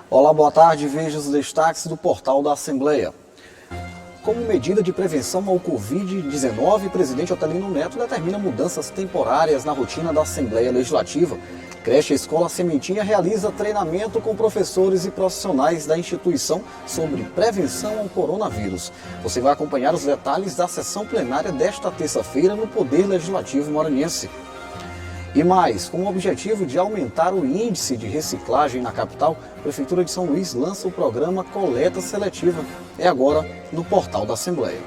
Olá, boa tarde. Veja os destaques do portal da Assembleia. Como medida de prevenção ao Covid-19, o presidente Otelino Neto determina mudanças temporárias na rotina da Assembleia Legislativa. Creche Escola Sementinha realiza treinamento com professores e profissionais da instituição sobre prevenção ao coronavírus. Você vai acompanhar os detalhes da sessão plenária desta terça-feira no Poder Legislativo Maranhense. E mais, com o objetivo de aumentar o índice de reciclagem na capital, a Prefeitura de São Luís lança o programa Coleta Seletiva. É agora no portal da Assembleia.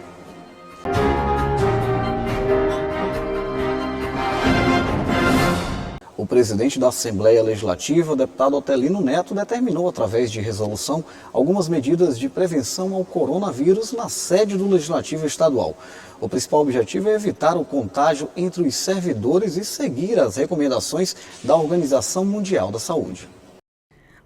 O presidente da Assembleia Legislativa, o deputado Otelino Neto, determinou, através de resolução, algumas medidas de prevenção ao coronavírus na sede do Legislativo Estadual. O principal objetivo é evitar o contágio entre os servidores e seguir as recomendações da Organização Mundial da Saúde.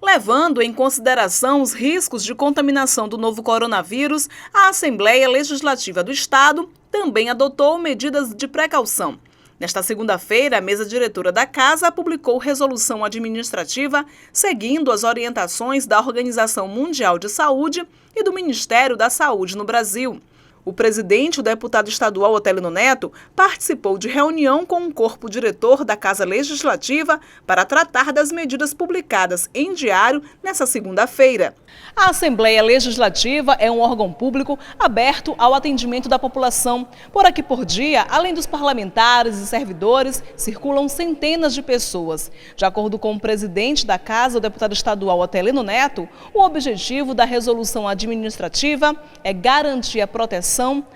Levando em consideração os riscos de contaminação do novo coronavírus, a Assembleia Legislativa do Estado também adotou medidas de precaução. Nesta segunda-feira, a mesa diretora da Casa publicou resolução administrativa seguindo as orientações da Organização Mundial de Saúde e do Ministério da Saúde no Brasil. O presidente, o deputado estadual Otelino Neto, participou de reunião com o corpo diretor da Casa Legislativa para tratar das medidas publicadas em diário nesta segunda-feira. A Assembleia Legislativa é um órgão público aberto ao atendimento da população. Por aqui por dia, além dos parlamentares e servidores, circulam centenas de pessoas. De acordo com o presidente da Casa, o deputado estadual Otelino Neto, o objetivo da resolução administrativa é garantir a proteção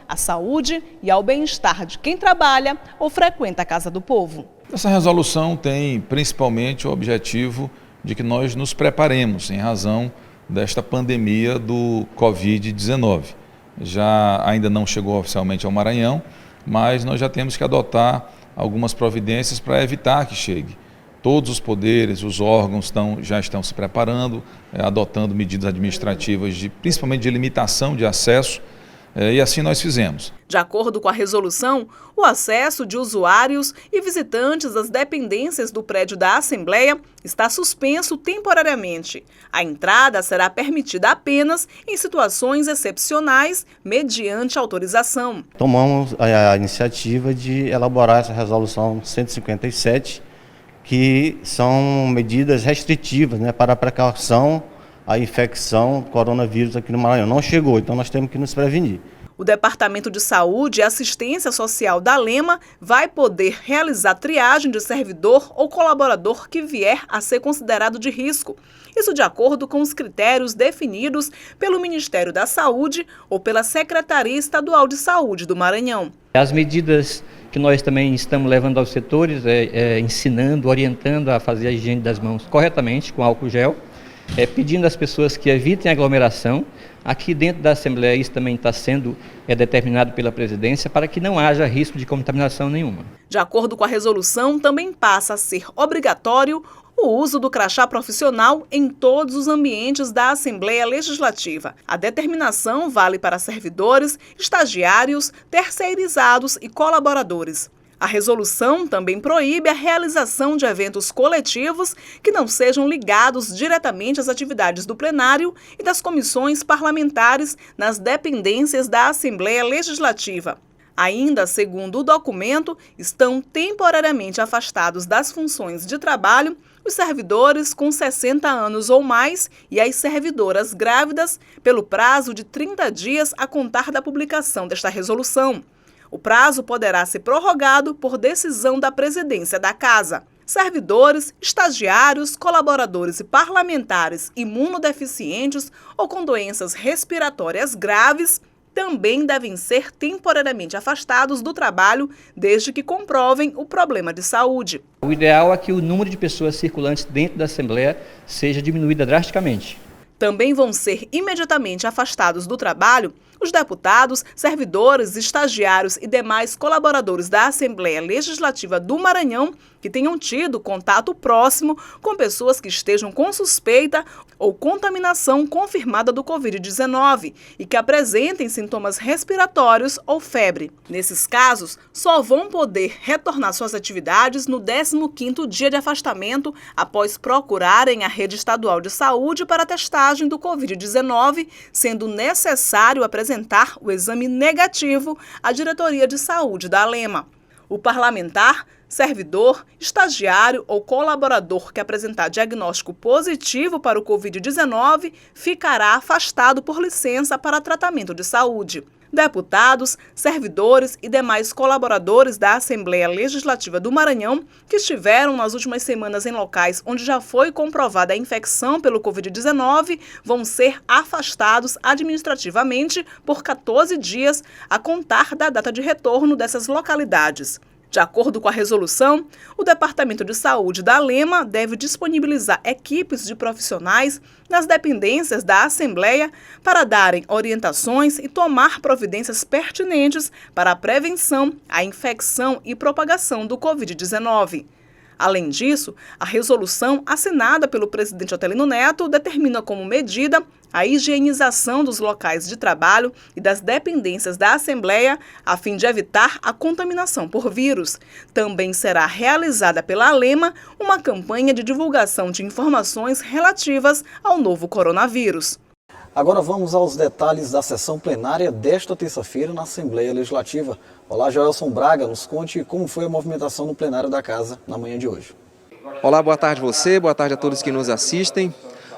à saúde e ao bem-estar de quem trabalha ou frequenta a Casa do Povo. Essa resolução tem principalmente o objetivo de que nós nos preparemos em razão desta pandemia do Covid-19. Ainda não chegou oficialmente ao Maranhão, mas nós já temos que adotar algumas providências para evitar que chegue. Todos os poderes, os órgãos já estão se preparando, adotando medidas administrativas, principalmente de limitação de acesso, e assim nós fizemos. De acordo com a resolução, o acesso de usuários e visitantes às dependências do prédio da Assembleia está suspenso temporariamente. A entrada será permitida apenas em situações excepcionais, mediante autorização. Tomamos a iniciativa de elaborar essa resolução 157, que são medidas restritivas, para a precaução à infecção do coronavírus aqui no Maranhão. Não chegou, então nós temos que nos prevenir. O Departamento de Saúde e Assistência Social da Lema vai poder realizar triagem de servidor ou colaborador que vier a ser considerado de risco. Isso de acordo com os critérios definidos pelo Ministério da Saúde ou pela Secretaria Estadual de Saúde do Maranhão. As medidas que nós também estamos levando aos setores, ensinando, orientando a fazer a higiene das mãos corretamente com álcool gel, pedindo às pessoas que evitem aglomeração. Aqui dentro da Assembleia isso também está sendo determinado pela presidência para que não haja risco de contaminação nenhuma. De acordo com a resolução, também passa a ser obrigatório o uso do crachá profissional em todos os ambientes da Assembleia Legislativa. A determinação vale para servidores, estagiários, terceirizados e colaboradores. A resolução também proíbe a realização de eventos coletivos que não sejam ligados diretamente às atividades do plenário e das comissões parlamentares nas dependências da Assembleia Legislativa. Ainda, segundo o documento, estão temporariamente afastados das funções de trabalho os servidores com 60 anos ou mais e as servidoras grávidas pelo prazo de 30 dias a contar da publicação desta resolução. O prazo poderá ser prorrogado por decisão da presidência da Casa. Servidores, estagiários, colaboradores e parlamentares imunodeficientes ou com doenças respiratórias graves também devem ser temporariamente afastados do trabalho desde que comprovem o problema de saúde. O ideal é que o número de pessoas circulantes dentro da Assembleia seja diminuído drasticamente. Também vão ser imediatamente afastados do trabalho os deputados, servidores, estagiários e demais colaboradores da Assembleia Legislativa do Maranhão que tenham tido contato próximo com pessoas que estejam com suspeita ou contaminação confirmada do Covid-19 e que apresentem sintomas respiratórios ou febre. Nesses casos, só vão poder retornar suas atividades no 15º dia de afastamento após procurarem a rede estadual de saúde para a testagem do Covid-19, sendo necessário apresentar o exame negativo à Diretoria de Saúde da Alema. O parlamentar, servidor, estagiário ou colaborador que apresentar diagnóstico positivo para o Covid-19 ficará afastado por licença para tratamento de saúde. Deputados, servidores e demais colaboradores da Assembleia Legislativa do Maranhão que estiveram nas últimas semanas em locais onde já foi comprovada a infecção pelo Covid-19 vão ser afastados administrativamente por 14 dias a contar da data de retorno dessas localidades. De acordo com a resolução, o Departamento de Saúde da Alema deve disponibilizar equipes de profissionais nas dependências da Assembleia para darem orientações e tomar providências pertinentes para a prevenção, a infecção e propagação do Covid-19. Além disso, a resolução assinada pelo presidente Otelino Neto determina como medida a higienização dos locais de trabalho e das dependências da Assembleia a fim de evitar a contaminação por vírus. Também será realizada pela Alema uma campanha de divulgação de informações relativas ao novo coronavírus. Agora vamos aos detalhes da sessão plenária desta terça-feira na Assembleia Legislativa. Olá, Joelson Braga, nos conte como foi a movimentação no plenário da Casa na manhã de hoje. Olá, boa tarde a você, boa tarde a todos que nos assistem.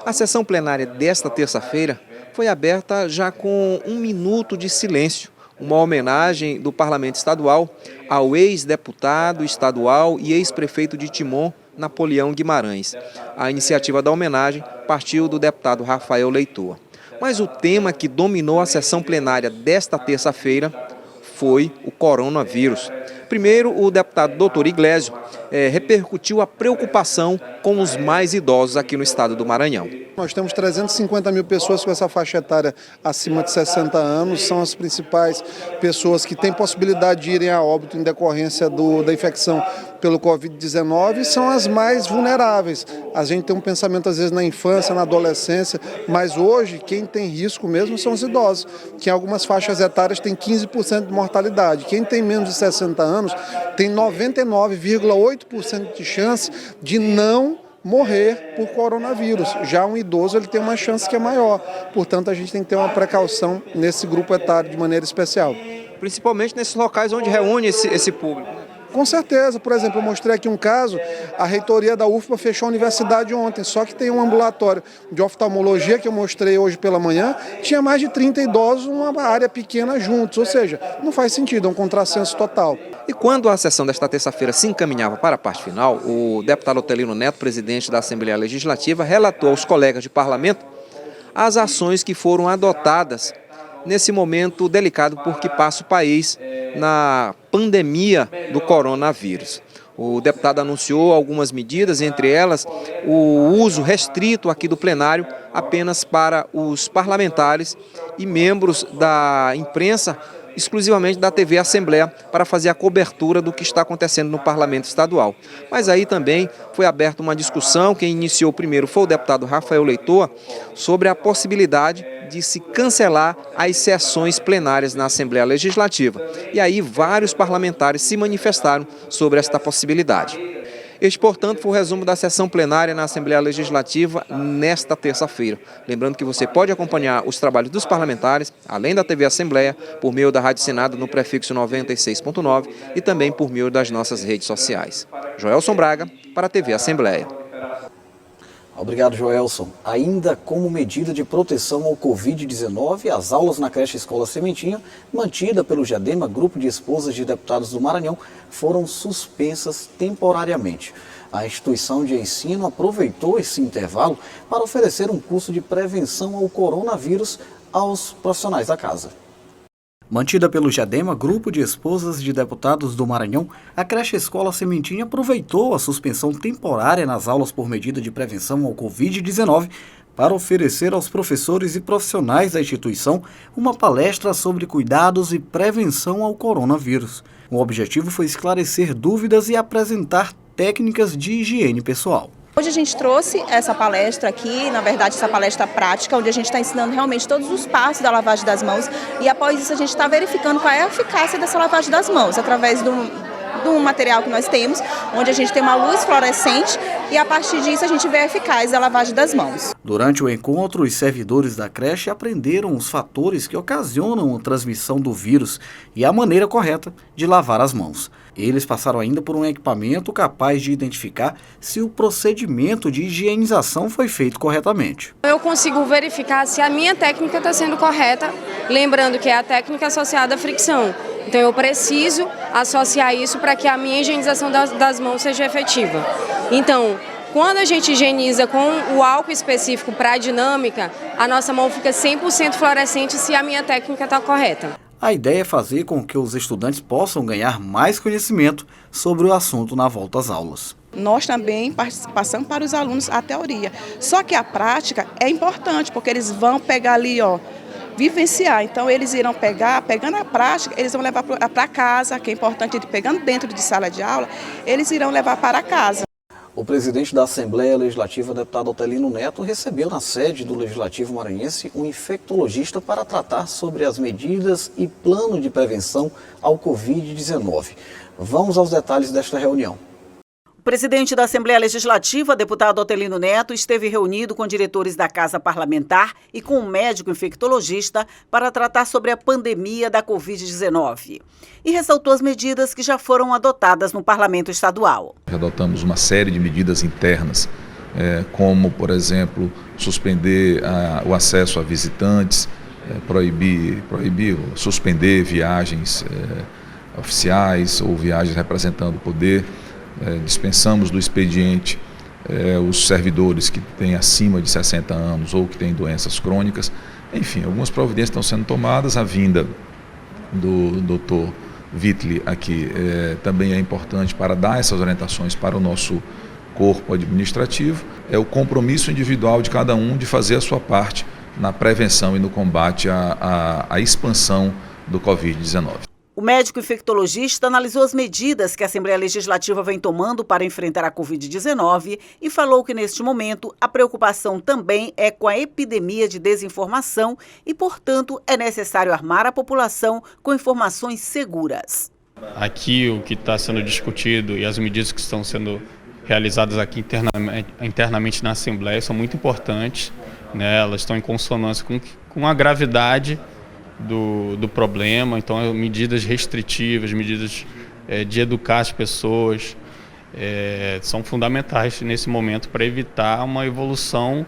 A sessão plenária desta terça-feira foi aberta já com 1 minuto de silêncio, uma homenagem do Parlamento Estadual ao ex-deputado estadual e ex-prefeito de Timon, Napoleão Guimarães. A iniciativa da homenagem partiu do deputado Rafael Leitoa. Mas o tema que dominou a sessão plenária desta terça-feira foi o coronavírus. Primeiro, o deputado Dr. Iglesio repercutiu a preocupação com os mais idosos aqui no estado do Maranhão. Nós temos 350 mil pessoas com essa faixa etária acima de 60 anos, são as principais pessoas que têm possibilidade de irem a óbito em decorrência da infecção pelo Covid-19 e são as mais vulneráveis. A gente tem um pensamento às vezes na infância, na adolescência, mas hoje quem tem risco mesmo são os idosos, que em algumas faixas etárias tem 15% de mortalidade. Quem tem menos de 60 anos tem 99,8% de chance de não morrer por coronavírus. Já um idoso ele tem uma chance que é maior. Portanto, a gente tem que ter uma precaução nesse grupo etário de maneira especial. Principalmente nesses locais onde reúne esse público. Com certeza, por exemplo, eu mostrei aqui um caso, a reitoria da UFPA fechou a universidade ontem, só que tem um ambulatório de oftalmologia que eu mostrei hoje pela manhã, tinha mais de 30 idosos numa área pequena juntos, ou seja, não faz sentido, é um contrassenso total. E quando a sessão desta terça-feira se encaminhava para a parte final, o deputado Otelino Neto, presidente da Assembleia Legislativa, relatou aos colegas de parlamento as ações que foram adotadas nesse momento delicado por que passa o país na pandemia do coronavírus. O deputado anunciou algumas medidas, entre elas o uso restrito aqui do plenário apenas para os parlamentares e membros da imprensa, exclusivamente da TV Assembleia, para fazer a cobertura do que está acontecendo no Parlamento Estadual. Mas aí também foi aberta uma discussão, quem iniciou primeiro foi o deputado Rafael Leitoa, sobre a possibilidade de se cancelar as sessões plenárias na Assembleia Legislativa. E aí vários parlamentares se manifestaram sobre esta possibilidade. Este, portanto, foi o resumo da sessão plenária na Assembleia Legislativa nesta terça-feira. Lembrando que você pode acompanhar os trabalhos dos parlamentares, além da TV Assembleia, por meio da Rádio Senado no prefixo 96.9 e também por meio das nossas redes sociais. Joelson Braga, para a TV Assembleia. Obrigado, Joelson. Ainda como medida de proteção ao Covid-19, as aulas na creche Escola Sementinha, mantida pelo GEDEMA, Grupo de Esposas de Deputados do Maranhão, foram suspensas temporariamente. A instituição de ensino aproveitou esse intervalo para oferecer um curso de prevenção ao coronavírus aos profissionais da casa. Mantida pelo GEDEMA, Grupo de Esposas de Deputados do Maranhão, a creche Escola Sementinha aproveitou a suspensão temporária nas aulas por medida de prevenção ao Covid-19 para oferecer aos professores e profissionais da instituição uma palestra sobre cuidados e prevenção ao coronavírus. O objetivo foi esclarecer dúvidas e apresentar técnicas de higiene pessoal. Hoje a gente trouxe essa palestra aqui, na verdade essa palestra prática, onde a gente está ensinando realmente todos os passos da lavagem das mãos e após isso a gente está verificando qual é a eficácia dessa lavagem das mãos, através do material que nós temos, onde a gente tem uma luz fluorescente e a partir disso a gente vê a eficácia da lavagem das mãos. Durante o encontro, os servidores da creche aprenderam os fatores que ocasionam a transmissão do vírus e a maneira correta de lavar as mãos. Eles passaram ainda por um equipamento capaz de identificar se o procedimento de higienização foi feito corretamente. Eu consigo verificar se a minha técnica está sendo correta, lembrando que é a técnica associada à fricção. Então eu preciso associar isso para que a minha higienização das mãos seja efetiva. Então, quando a gente higieniza com o álcool específico para a dinâmica, a nossa mão fica 100% fluorescente se a minha técnica está correta. A ideia é fazer com que os estudantes possam ganhar mais conhecimento sobre o assunto na volta às aulas. Nós também passamos para os alunos a teoria, só que a prática é importante, porque eles vão pegar ali, vivenciar. Então eles irão pegando a prática, eles vão levar para casa, que é importante, pegando dentro de sala de aula, eles irão levar para casa. O presidente da Assembleia Legislativa, deputado Otelino Neto, recebeu na sede do Legislativo Maranhense um infectologista para tratar sobre as medidas e plano de prevenção ao Covid-19. Vamos aos detalhes desta reunião. O presidente da Assembleia Legislativa, deputado Otelino Neto, esteve reunido com diretores da Casa Parlamentar e com um médico infectologista para tratar sobre a pandemia da Covid-19 e ressaltou as medidas que já foram adotadas no Parlamento Estadual. Adotamos uma série de medidas internas, como, por exemplo, suspender o acesso a visitantes, suspender viagens oficiais ou viagens representando o poder. Dispensamos do expediente os servidores que têm acima de 60 anos ou que têm doenças crônicas. Enfim, algumas providências estão sendo tomadas. A vinda do Dr. Wittli aqui também é importante para dar essas orientações para o nosso corpo administrativo. É o compromisso individual de cada um de fazer a sua parte na prevenção e no combate à expansão do Covid-19. O médico infectologista analisou as medidas que a Assembleia Legislativa vem tomando para enfrentar a Covid-19 e falou que, neste momento, a preocupação também é com a epidemia de desinformação e, portanto, é necessário armar a população com informações seguras. Aqui, o que está sendo discutido e as medidas que estão sendo realizadas aqui internamente na Assembleia são muito importantes, né? Elas estão em consonância com a gravidade do problema, então medidas restritivas, medidas de educar as pessoas são fundamentais nesse momento para evitar uma evolução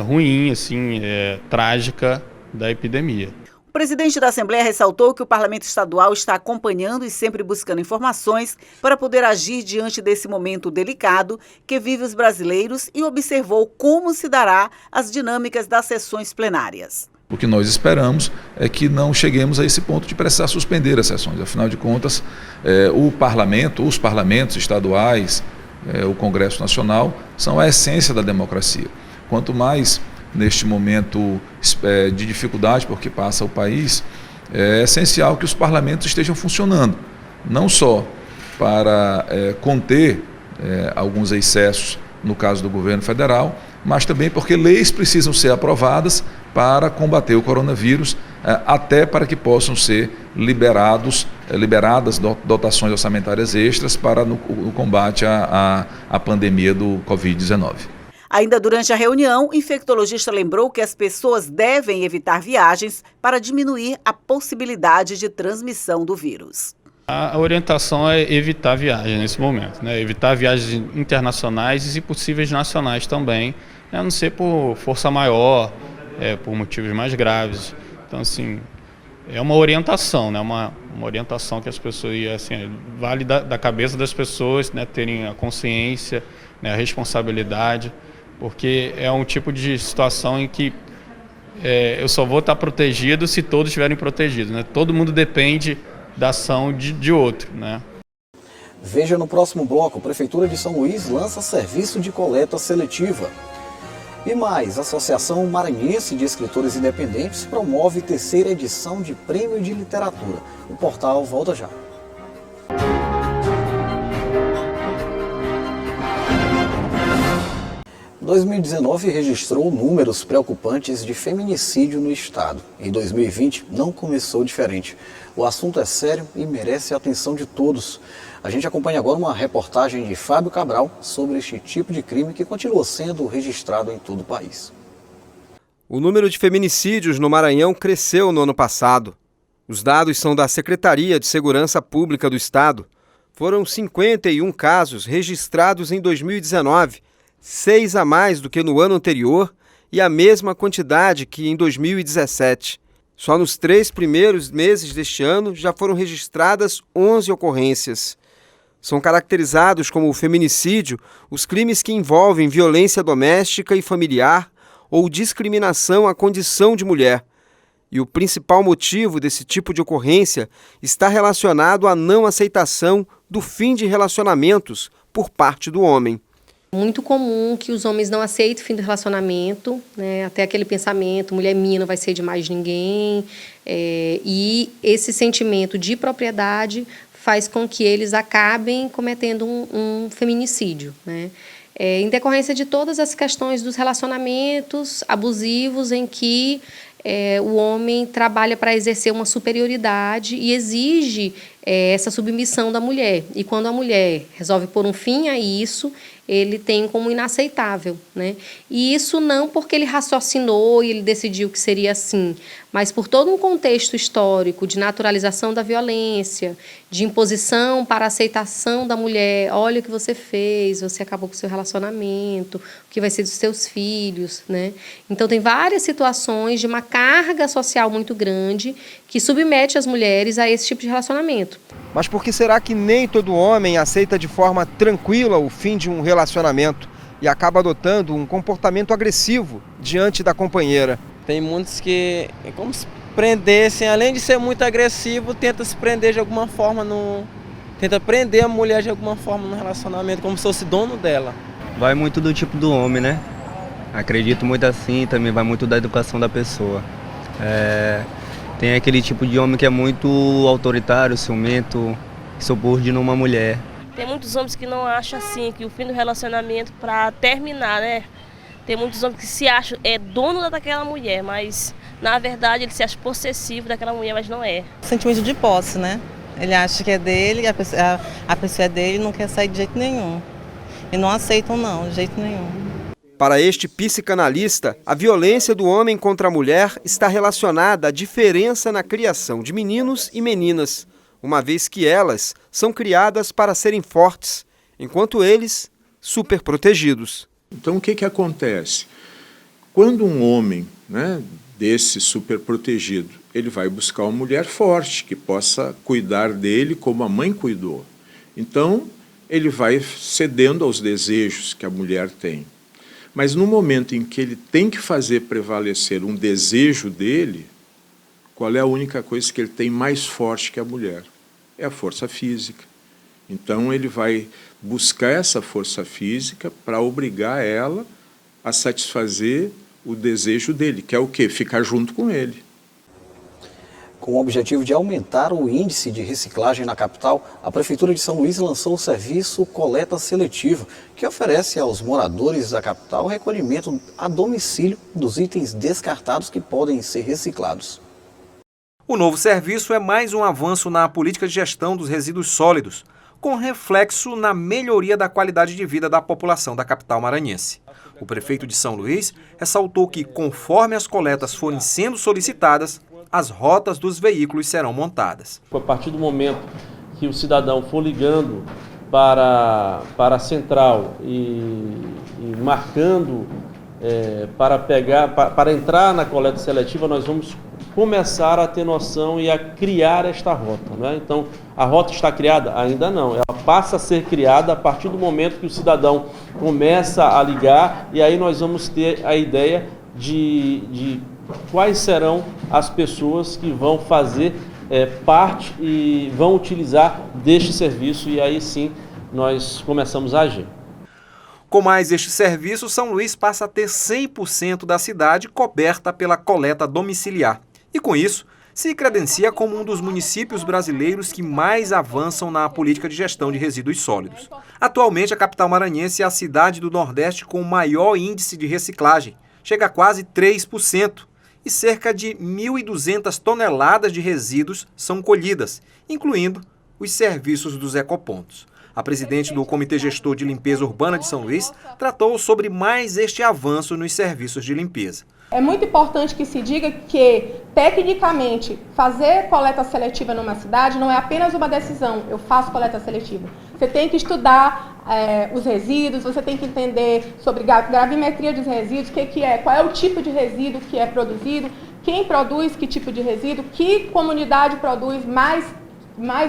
ruim, assim, trágica da epidemia. O presidente da Assembleia ressaltou que o Parlamento Estadual está acompanhando e sempre buscando informações para poder agir diante desse momento delicado que vive os brasileiros e observou como se dará as dinâmicas das sessões plenárias. O que nós esperamos é que não cheguemos a esse ponto de precisar suspender as sessões. Afinal de contas, os parlamentos estaduais, o Congresso Nacional, são a essência da democracia. Quanto mais neste momento de dificuldade por que passa o país, é essencial que os parlamentos estejam funcionando, não só para conter alguns excessos no caso do governo federal, mas também porque leis precisam ser aprovadas para combater o coronavírus, até para que possam ser liberadas dotações orçamentárias extras para o combate à pandemia do Covid-19. Ainda durante a reunião, o infectologista lembrou que as pessoas devem evitar viagens para diminuir a possibilidade de transmissão do vírus. A orientação é evitar viagens nesse momento, né? Evitar viagens internacionais e, se possíveis, nacionais também, né? A não ser por força maior, por motivos mais graves. Então, assim, é uma orientação, né? Uma orientação que as pessoas, assim, vale da cabeça das pessoas, né? Terem a consciência, né? A responsabilidade, porque é um tipo de situação em que eu só vou estar protegido se todos estiverem protegidos, né? Todo mundo depende da ação de outro, né? Veja no próximo bloco, Prefeitura de São Luís lança serviço de coleta seletiva. E mais, a Associação Maranhense de Escritores Independentes promove terceira edição de Prêmio de Literatura. O portal volta já. Em 2019 registrou números preocupantes de feminicídio no estado. Em 2020 não começou diferente. O assunto é sério e merece a atenção de todos. A gente acompanha agora uma reportagem de Fábio Cabral sobre este tipo de crime que continua sendo registrado em todo o país. O número de feminicídios no Maranhão cresceu no ano passado. Os dados são da Secretaria de Segurança Pública do Estado. Foram 51 casos registrados em 2019, 6 a mais do que no ano anterior e a mesma quantidade que em 2017. Só nos 3 primeiros meses deste ano já foram registradas 11 ocorrências. São caracterizados como feminicídio os crimes que envolvem violência doméstica e familiar ou discriminação à condição de mulher. E o principal motivo desse tipo de ocorrência está relacionado à não aceitação do fim de relacionamentos por parte do homem. Muito comum que os homens não aceitem o fim do relacionamento, né? Até aquele pensamento, mulher minha não vai ser de mais ninguém, e esse sentimento de propriedade faz com que eles acabem cometendo um feminicídio, né? Em decorrência de todas as questões dos relacionamentos abusivos em que o homem trabalha para exercer uma superioridade e exige essa submissão da mulher. E quando a mulher resolve pôr um fim a isso, ele tem como inaceitável, né? E isso não porque ele raciocinou e ele decidiu que seria assim, mas por todo um contexto histórico de naturalização da violência, de imposição para a aceitação da mulher. Olha o que você fez, você acabou com o seu relacionamento, o que vai ser dos seus filhos, né? Então tem várias situações de uma carga social muito grande que submete as mulheres a esse tipo de relacionamento. Mas por que será que nem todo homem aceita de forma tranquila o fim de um relacionamento e acaba adotando um comportamento agressivo diante da companheira? Tem muitos que, como se prendessem, além de ser muito agressivo, tenta se prender de alguma forma, tenta prender a mulher de alguma forma no relacionamento, como se fosse dono dela. Vai muito do tipo do homem, né? Acredito muito assim, também vai muito da educação da pessoa. Tem aquele tipo de homem que é muito autoritário, ciumento, subordina uma mulher. Tem muitos homens que não acham assim, que o fim do relacionamento para terminar, né? Tem muitos homens que se acham dono daquela mulher, mas na verdade ele se acha possessivo daquela mulher, mas não é. Sentimento de posse, né? Ele acha que é dele, a pessoa é dele e não quer sair de jeito nenhum. E não aceitam não, de jeito nenhum. Para este psicanalista, a violência do homem contra a mulher está relacionada à diferença na criação de meninos e meninas, uma vez que elas são criadas para serem fortes, enquanto eles, superprotegidos. Então o que acontece? Quando um homem, desse superprotegido, ele vai buscar uma mulher forte, que possa cuidar dele como a mãe cuidou. Então ele vai cedendo aos desejos que a mulher tem. Mas no momento em que ele tem que fazer prevalecer um desejo dele, qual é a única coisa que ele tem mais forte que a mulher? É a força física. Então ele vai buscar essa força física para obrigar ela a satisfazer o desejo dele, que é o quê? Ficar junto com ele. Com o objetivo de aumentar o índice de reciclagem na capital, a Prefeitura de São Luís lançou o serviço Coleta Seletiva, que oferece aos moradores da capital o recolhimento a domicílio dos itens descartados que podem ser reciclados. O novo serviço é mais um avanço na política de gestão dos resíduos sólidos, com reflexo na melhoria da qualidade de vida da população da capital maranhense. O prefeito de São Luís ressaltou que, conforme as coletas forem sendo solicitadas, as rotas dos veículos serão montadas. A partir do momento que o cidadão for ligando para a central e marcando para entrar na coleta seletiva, nós vamos começar a ter noção e a criar esta rota, né? Então, a rota está criada? Ainda não. Ela passa a ser criada a partir do momento que o cidadão começa a ligar, e aí nós vamos ter a ideia de quais serão as pessoas que vão fazer parte e vão utilizar deste serviço, e aí sim nós começamos a agir. Com mais este serviço, São Luís passa a ter 100% da cidade coberta pela coleta domiciliar. E com isso, se credencia como um dos municípios brasileiros que mais avançam na política de gestão de resíduos sólidos. Atualmente, a capital maranhense é a cidade do Nordeste com o maior índice de reciclagem, chega a quase 3%, e cerca de 1.200 toneladas de resíduos são colhidas, incluindo os serviços dos ecopontos. A presidente do Comitê Gestor de Limpeza Urbana de São Luís tratou sobre mais este avanço nos serviços de limpeza. É muito importante que se diga que, tecnicamente, fazer coleta seletiva numa cidade não é apenas uma decisão, eu faço coleta seletiva. Você tem que estudar os resíduos, você tem que entender sobre gravimetria dos resíduos, qual é o tipo de resíduo que é produzido, quem produz que tipo de resíduo, que comunidade produz mais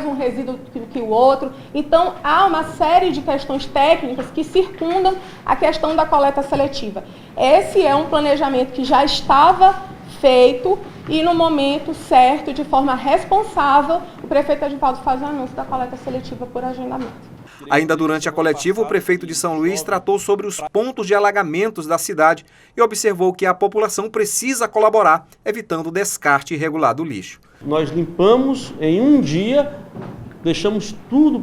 um resíduo que o outro. Então, há uma série de questões técnicas que circundam a questão da coleta seletiva. Esse é um planejamento que já estava feito e, no momento certo, de forma responsável, o prefeito Edivaldo faz o anúncio da coleta seletiva por agendamento. Ainda durante a coletiva, o prefeito de São Luís tratou sobre os pontos de alagamentos da cidade e observou que a população precisa colaborar, evitando o descarte irregular do lixo. Nós limpamos em um dia, deixamos tudo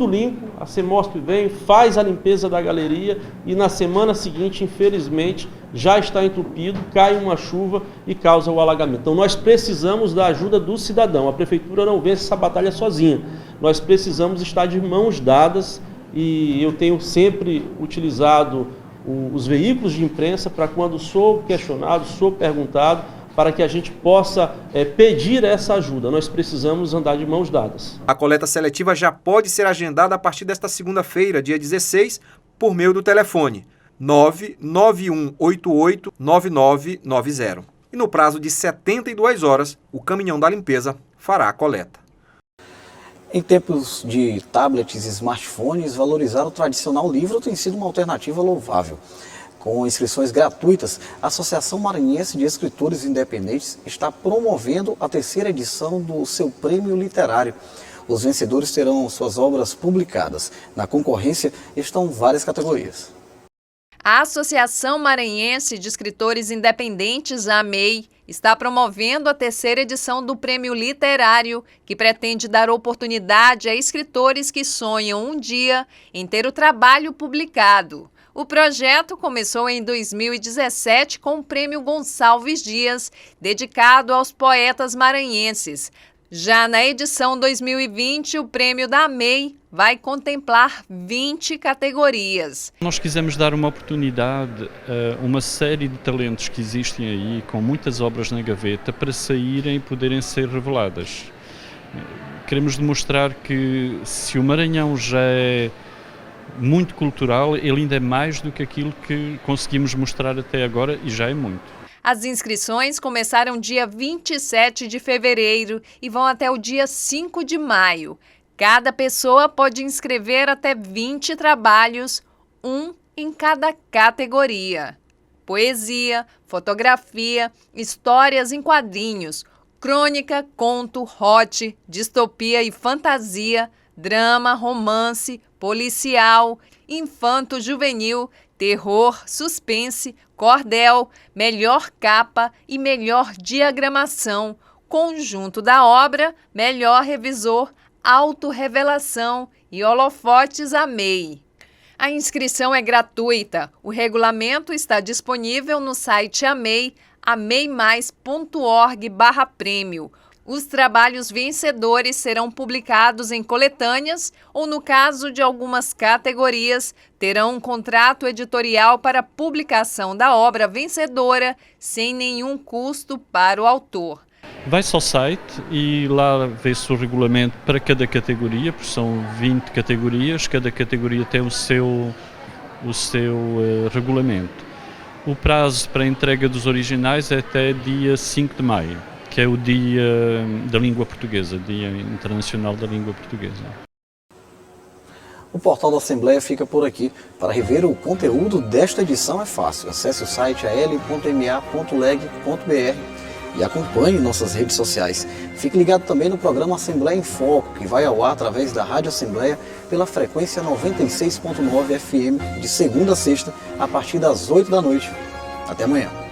limpo, a Semosp vem, faz a limpeza da galeria e na semana seguinte, infelizmente, já está entupido, cai uma chuva e causa o alagamento. Então nós precisamos da ajuda do cidadão, a prefeitura não vence essa batalha sozinha, nós precisamos estar de mãos dadas e eu tenho sempre utilizado os veículos de imprensa para quando sou questionado, sou perguntado, para que a gente possa pedir essa ajuda. Nós precisamos andar de mãos dadas. A coleta seletiva já pode ser agendada a partir desta segunda-feira, dia 16, por meio do telefone 991889990. E no prazo de 72 horas, o caminhão da limpeza fará a coleta. Em tempos de tablets e smartphones, valorizar o tradicional livro tem sido uma alternativa louvável. Com inscrições gratuitas, a Associação Maranhense de Escritores Independentes está promovendo a 3ª edição do seu prêmio literário. Os vencedores terão suas obras publicadas. Na concorrência estão várias categorias. A Associação Maranhense de Escritores Independentes, a AMEI, está promovendo a 3ª edição do Prêmio Literário, que pretende dar oportunidade a escritores que sonham um dia em ter o trabalho publicado. O projeto começou em 2017 com o Prêmio Gonçalves Dias, dedicado aos poetas maranhenses. Já na edição 2020, o prêmio da AMEI vai contemplar 20 categorias. Nós quisemos dar uma oportunidade a uma série de talentos que existem aí, com muitas obras na gaveta, para saírem e poderem ser reveladas. Queremos demonstrar que se o Maranhão já é muito cultural, ele ainda é mais do que aquilo que conseguimos mostrar até agora e já é muito. As inscrições começaram dia 27 de fevereiro e vão até o dia 5 de maio. Cada pessoa pode inscrever até 20 trabalhos, um em cada categoria. Poesia, fotografia, histórias em quadrinhos, crônica, conto, hot, distopia e fantasia, drama, romance, policial, infanto-juvenil, terror, suspense, cordel, melhor capa e melhor diagramação, conjunto da obra, melhor revisor, autorrevelação e holofotes AMEI. A inscrição é gratuita. O regulamento está disponível no site AMEI, ameimais.org/prêmio. Os trabalhos vencedores serão publicados em coletâneas ou, no caso de algumas categorias, terão um contrato editorial para publicação da obra vencedora sem nenhum custo para o autor. Vai-se ao site e lá vê-se o regulamento para cada categoria, porque são 20 categorias, cada categoria tem o seu regulamento. O prazo para a entrega dos originais é até dia 5 de maio. Que é o Dia da Língua Portuguesa, Dia Internacional da Língua Portuguesa. O portal da Assembleia fica por aqui. Para rever o conteúdo desta edição é fácil. Acesse o site al.ma.leg.br e acompanhe nossas redes sociais. Fique ligado também no programa Assembleia em Foco, que vai ao ar através da Rádio Assembleia pela frequência 96.9 FM de segunda a sexta, a partir das 8 da noite. Até amanhã.